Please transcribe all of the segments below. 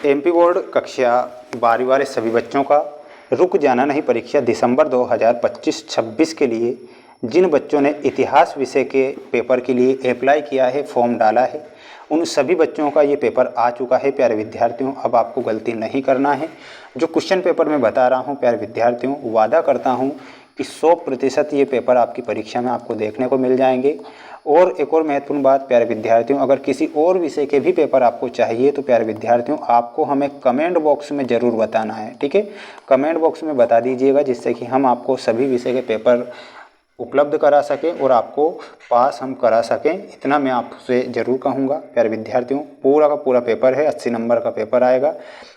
MP board कक्षा 12वीं वाले सभी बच्चों का रुक जाना नहीं परीक्षा दिसंबर 2025-26 के लिए जिन बच्चों ने इतिहास विषय के पेपर के लिए अप्लाई किया है, फॉर्म डाला है, उन सभी बच्चों का ये पेपर आ चुका है। प्यारे विद्यार्थियों, अब आपको गलती नहीं करना है। जो क्वेश्चन पेपर मैं बता रहा हूँ प्यारे विद्यार्थियों, वादा करता हूँ कि 100% ये पेपर आपकी परीक्षा में आपको देखने को मिल जाएंगे। और एक और महत्वपूर्ण बात प्यारे विद्यार्थियों, अगर किसी और विषय के भी पेपर आपको चाहिए तो प्यारे विद्यार्थियों आपको हमें कमेंट बॉक्स में ज़रूर बताना है, ठीक है। कमेंट बॉक्स में बता दीजिएगा जिससे कि हम आपको सभी विषय के पेपर उपलब्ध करा सकें और आपको पास हम करा सकें। इतना मैं आपसे ज़रूर कहूँगा प्यारे विद्यार्थियों। पूरा का पूरा पेपर है, 80 नंबर का पेपर आएगा।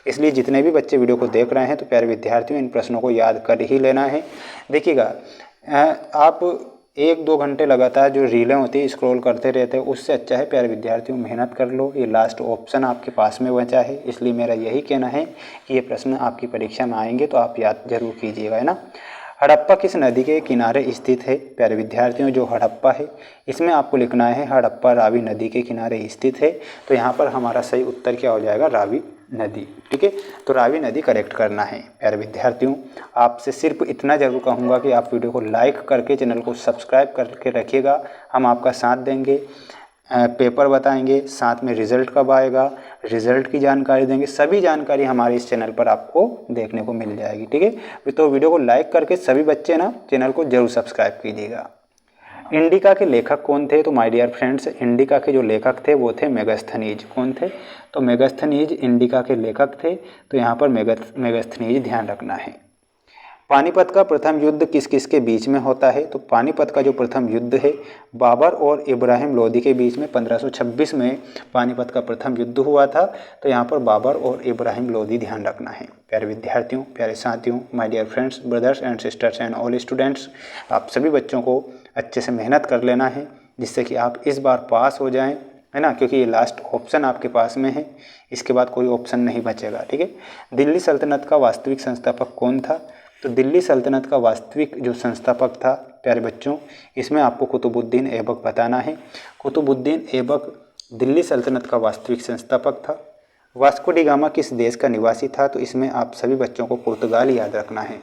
इसलिए जितने भी बच्चे वीडियो को देख रहे हैं तो प्यारे विद्यार्थियों इन प्रश्नों को याद कर ही लेना है। देखिएगा, आप 1-2 घंटे लगातार जो रीलें होती है स्क्रॉल करते रहते हैं, उससे अच्छा है प्यारे विद्यार्थियों मेहनत कर लो। ये लास्ट ऑप्शन आपके पास में बचा है, इसलिए मेरा यही कहना है कि ये प्रश्न आपकी परीक्षा में आएंगे तो आप याद जरूर कीजिएगा, है ना। हड़प्पा किस नदी के किनारे स्थित है प्यारे विद्यार्थियों? जो हड़प्पा है इसमें आपको लिखना है हड़प्पा रावी नदी के किनारे स्थित है। तो यहाँ पर हमारा सही उत्तर क्या हो जाएगा? रावी नदी, ठीक है। तो रावी नदी करेक्ट करना है। प्यारे विद्यार्थियों, आपसे सिर्फ इतना जरूर कहूँगा कि आप वीडियो को लाइक करके चैनल को सब्सक्राइब करके रखिएगा। हम आपका साथ देंगे, पेपर बताएंगे, साथ में रिज़ल्ट कब आएगा, रिज़ल्ट की जानकारी देंगे। सभी जानकारी हमारे इस चैनल पर आपको देखने को मिल जाएगी, ठीक है। तो वीडियो को लाइक करके सभी बच्चे ना चैनल को जरूर सब्सक्राइब कीजिएगा। इंडिका के लेखक कौन थे? तो माय डियर फ्रेंड्स, इंडिका के जो लेखक थे वो थे मेगास्थनीज। कौन थे? तो मेगास्थनीज इंडिका के लेखक थे। तो यहाँ पर मेगास्थनीज ध्यान रखना है। पानीपत का प्रथम युद्ध किस किस के बीच में होता है? तो पानीपत का जो प्रथम युद्ध है बाबर और इब्राहिम लोदी के बीच में 1526 में पानीपत का प्रथम युद्ध हुआ था। तो यहाँ पर बाबर और इब्राहिम लोदी ध्यान रखना है। प्यारे विद्यार्थियों, प्यारे साथियों, my dear friends, brothers and sisters and all students, आप सभी बच्चों को अच्छे से मेहनत कर लेना है जिससे कि आप इस बार पास हो जाएँ, है ना, क्योंकि ये लास्ट ऑप्शन आपके पास में है। इसके बाद कोई ऑप्शन नहीं बचेगा, ठीक है। दिल्ली सल्तनत का वास्तविक संस्थापक कौन था? तो दिल्ली सल्तनत का वास्तविक जो संस्थापक था प्यारे बच्चों, इसमें आपको कुतुबुद्दीन ऐबक बताना है। कुतुबुद्दीन ऐबक दिल्ली सल्तनत का वास्तविक संस्थापक था। वास्को डी गामा किस देश का निवासी था? तो इसमें आप सभी बच्चों को पुर्तगाल याद रखना है।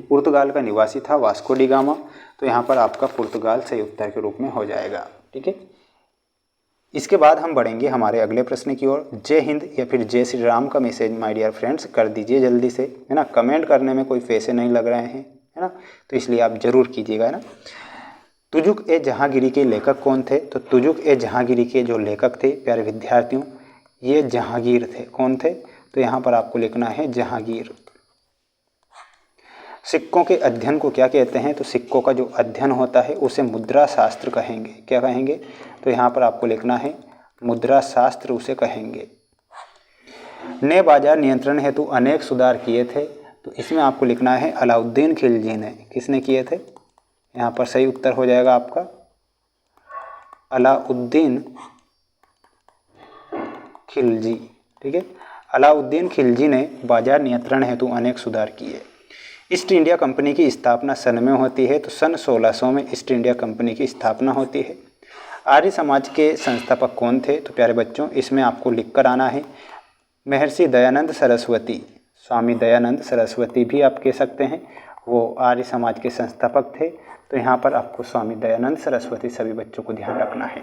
पुर्तगाल का निवासी था वास्को डी गामा। तो यहाँ पर आपका पुर्तगाल सही उत्तर के रूप में हो जाएगा, ठीक है। इसके बाद हम बढ़ेंगे हमारे अगले प्रश्न की ओर। जय हिंद या फिर जय श्री राम का मैसेज माय डियर फ्रेंड्स कर दीजिए जल्दी से, है ना। कमेंट करने में कोई पैसे नहीं लग रहे हैं, है ना, तो इसलिए आप जरूर कीजिएगा, है ना। तुजुक ए जहांगीरी के लेखक कौन थे? तो तुजुक ए जहांगीरी के जो लेखक थे प्यारे विद्यार्थियों, ये जहांगीर थे। कौन थे? तो यहाँ पर आपको लिखना है जहांगीर। सिक्कों के अध्ययन को क्या कहते हैं? तो सिक्कों का जो अध्ययन होता है उसे मुद्रा शास्त्र कहेंगे। क्या कहेंगे? तो यहाँ पर आपको लिखना है मुद्रा शास्त्र उसे कहेंगे। नए बाजार नियंत्रण हेतु अनेक सुधार किए थे। तो इसमें आपको लिखना है अलाउद्दीन खिलजी ने। किसने किए थे? यहाँ पर सही उत्तर हो जाएगा आपका अलाउद्दीन खिलजी, ठीक है। अलाउद्दीन खिलजी ने बाजार नियंत्रण हेतु अनेक सुधार किए। ईस्ट इंडिया कंपनी की स्थापना सन में होती है। तो सन 1600 में ईस्ट इंडिया कंपनी की स्थापना होती है। आर्य समाज के संस्थापक कौन थे? तो प्यारे बच्चों इसमें आपको लिख कर आना है महर्षि दयानंद सरस्वती। स्वामी दयानंद सरस्वती भी आप कह सकते हैं, वो आर्य समाज के संस्थापक थे। तो यहाँ पर आपको स्वामी दयानंद सरस्वती सभी बच्चों को ध्यान रखना है।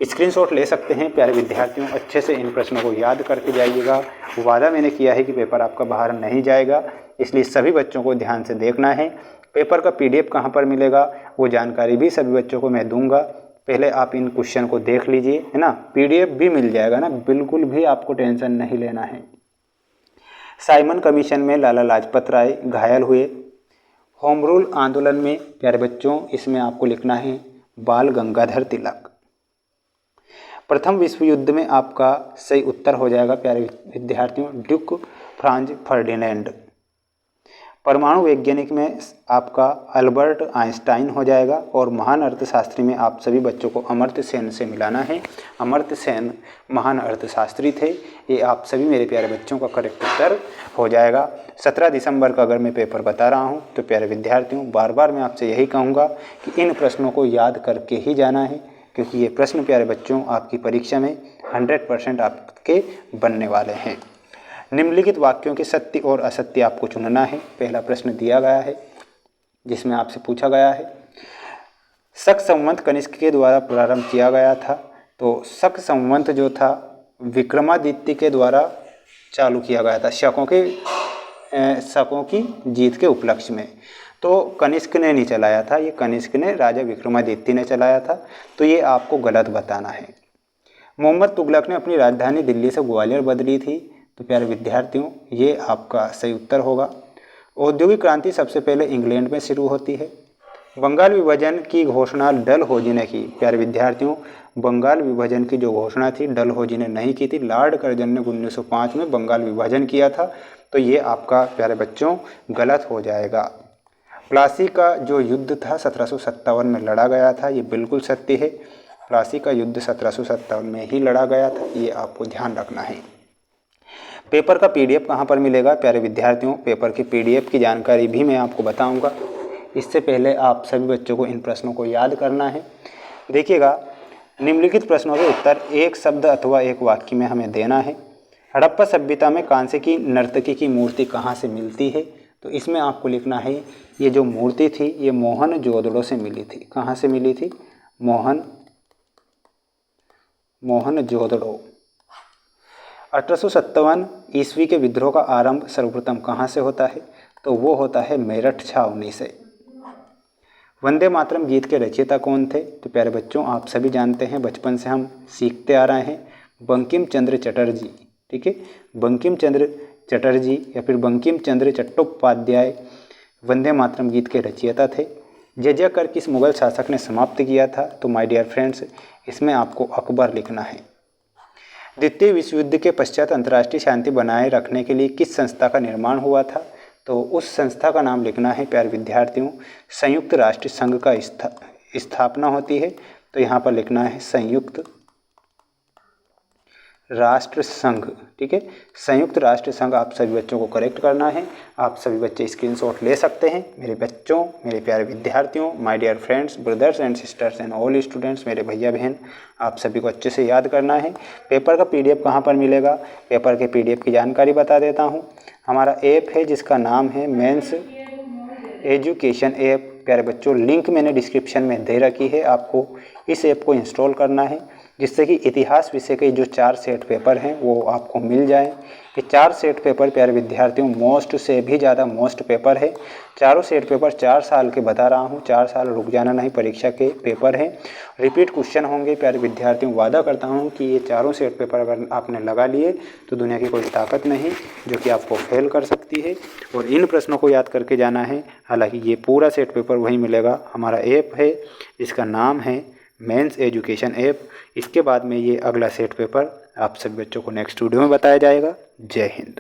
स्क्रीनशॉट ले सकते हैं प्यारे विद्यार्थियों, अच्छे से इन प्रश्नों को याद करके जाइएगा। वादा मैंने किया है कि पेपर आपका बाहर नहीं जाएगा, इसलिए सभी बच्चों को ध्यान से देखना है। पेपर का PDF कहाँ पर मिलेगा वो जानकारी भी सभी बच्चों को मैं दूंगा। पहले आप इन क्वेश्चन को देख लीजिए, है ना। PDF भी मिल जाएगा ना, बिल्कुल भी आपको टेंशन नहीं लेना है। साइमन कमीशन में लाला लाजपत राय घायल हुए। होम रूल आंदोलन में प्यारे बच्चों इसमें आपको लिखना है बाल गंगाधर तिलक। प्रथम विश्व युद्ध में आपका सही उत्तर हो जाएगा प्यारे विद्यार्थियों ड्यूक फ्रांज फर्डिनेंड। परमाणु वैज्ञानिक में आपका अल्बर्ट आइंस्टाइन हो जाएगा। और महान अर्थशास्त्री में आप सभी बच्चों को अमर्त्य सेन से मिलाना है। अमर्त्य सेन महान अर्थशास्त्री थे। ये आप सभी मेरे प्यारे बच्चों का करेक्ट उत्तर हो जाएगा। 17 दिसंबर का अगर मैं पेपर बता रहा हूँ तो प्यारे विद्यार्थियों बार बार मैं आपसे यही कहूँगा कि इन प्रश्नों को याद करके ही जाना है, क्योंकि ये प्रश्न प्यारे बच्चों आपकी परीक्षा में 100% आपके बनने वाले हैं। निम्नलिखित वाक्यों के सत्य और असत्य आपको चुनना है। पहला प्रश्न दिया गया है जिसमें आपसे पूछा गया है शक संवत कनिष्क के द्वारा प्रारंभ किया गया था। तो शक संवत जो था विक्रमादित्य के द्वारा चालू किया गया था शकों की जीत के उपलक्ष्य में। तो कनिष्क ने नहीं चलाया था, ये कनिष्क ने राजा विक्रमादित्य ने चलाया था। तो ये आपको गलत बताना है। मोहम्मद तुगलक ने अपनी राजधानी दिल्ली से ग्वालियर बदली थी। तो प्यारे विद्यार्थियों ये आपका सही उत्तर होगा। औद्योगिक क्रांति सबसे पहले इंग्लैंड में शुरू होती है। बंगाल विभाजन की घोषणा डलहौजी ने की। प्यारे विद्यार्थियों बंगाल विभाजन की जो घोषणा थी डलहौजी ने नहीं की थी, लॉर्ड कर्जन ने 1905 में बंगाल विभाजन किया था। तो ये आपका प्यारे बच्चों गलत हो जाएगा। प्लासी का जो युद्ध था 1757 में लड़ा गया था, ये बिल्कुल सत्य है। प्लासी का युद्ध 1757 में ही लड़ा गया था, ये आपको ध्यान रखना है। पेपर का PDF कहाँ पर मिलेगा? प्यारे विद्यार्थियों पेपर की PDF की जानकारी भी मैं आपको बताऊंगा। इससे पहले आप सभी बच्चों को इन प्रश्नों को याद करना है। देखिएगा निम्नलिखित प्रश्नों के उत्तर एक शब्द अथवा एक वाक्य में हमें देना है। हड़प्पा सभ्यता में कांसे की नर्तकी की मूर्ति कहाँ से मिलती है? तो इसमें आपको लिखना है ये जो मूर्ति थी ये मोहनजोदड़ो से मिली थी। कहाँ से मिली थी? मोहनजोदड़ो। 1857 ईस्वी के विद्रोह का आरंभ सर्वप्रथम कहाँ से होता है? तो वो होता है मेरठ छावनी से। वंदे मातरम गीत के रचयिता कौन थे? तो प्यारे बच्चों आप सभी जानते हैं, बचपन से हम सीखते आ रहे हैं, बंकिम चंद्र चटर्जी। ठीक है, बंकिम चंद्र चटर्जी या फिर बंकिम चंद्र चट्टोपाध्याय वंदे मातरम गीत के रचयिता थे। जजिया कर किस मुगल शासक ने समाप्त किया था? तो माय डियर फ्रेंड्स इसमें आपको अकबर लिखना है। द्वितीय विश्व युद्ध के पश्चात अंतर्राष्ट्रीय शांति बनाए रखने के लिए किस संस्था का निर्माण हुआ था? तो उस संस्था का नाम लिखना है प्यारे विद्यार्थियों संयुक्त राष्ट्र संघ का स्थापना होती है। तो यहाँ पर लिखना है संयुक्त राष्ट्र संघ। ठीक है, संयुक्त राष्ट्र संघ आप सभी बच्चों को करेक्ट करना है। आप सभी बच्चे स्क्रीनशॉट ले सकते हैं। मेरे बच्चों, मेरे प्यारे विद्यार्थियों, my dear friends, brothers and sisters and all students, मेरे भैया बहन, आप सभी को अच्छे से याद करना है। पेपर का PDF कहाँ पर मिलेगा? पेपर के PDF की जानकारी बता देता हूँ। हमारा ऐप है जिसका नाम है मेंस एजुकेशन ऐप। प्यारे बच्चों लिंक मैंने डिस्क्रिप्शन में दे रखी है, आपको इस ऐप को इंस्टॉल करना है जिससे कि इतिहास विषय के जो 4 सेट पेपर हैं वो आपको मिल जाए। ये 4 सेट पेपर प्यारे विद्यार्थियों मोस्ट से भी ज़्यादा मोस्ट पेपर है। चारों सेट पेपर 4 साल के बता रहा हूँ, 4 साल रुक जाना नहीं परीक्षा के पेपर हैं। रिपीट क्वेश्चन होंगे प्यारे विद्यार्थियों। वादा करता हूँ कि ये चारों सेट पेपर अगर आपने लगा लिए तो दुनिया की कोई ताकत नहीं जो कि आपको फेल कर सकती है। और इन प्रश्नों को याद करके जाना है। हालांकि ये पूरा सेट पेपर वहीं मिलेगा। हमारा ऐप है इसका नाम है मेंस एजुकेशन ऐप। इसके बाद में ये अगला सेट पेपर आप सभी बच्चों को नेक्स्ट वीडियो में बताया जाएगा। जय हिंद।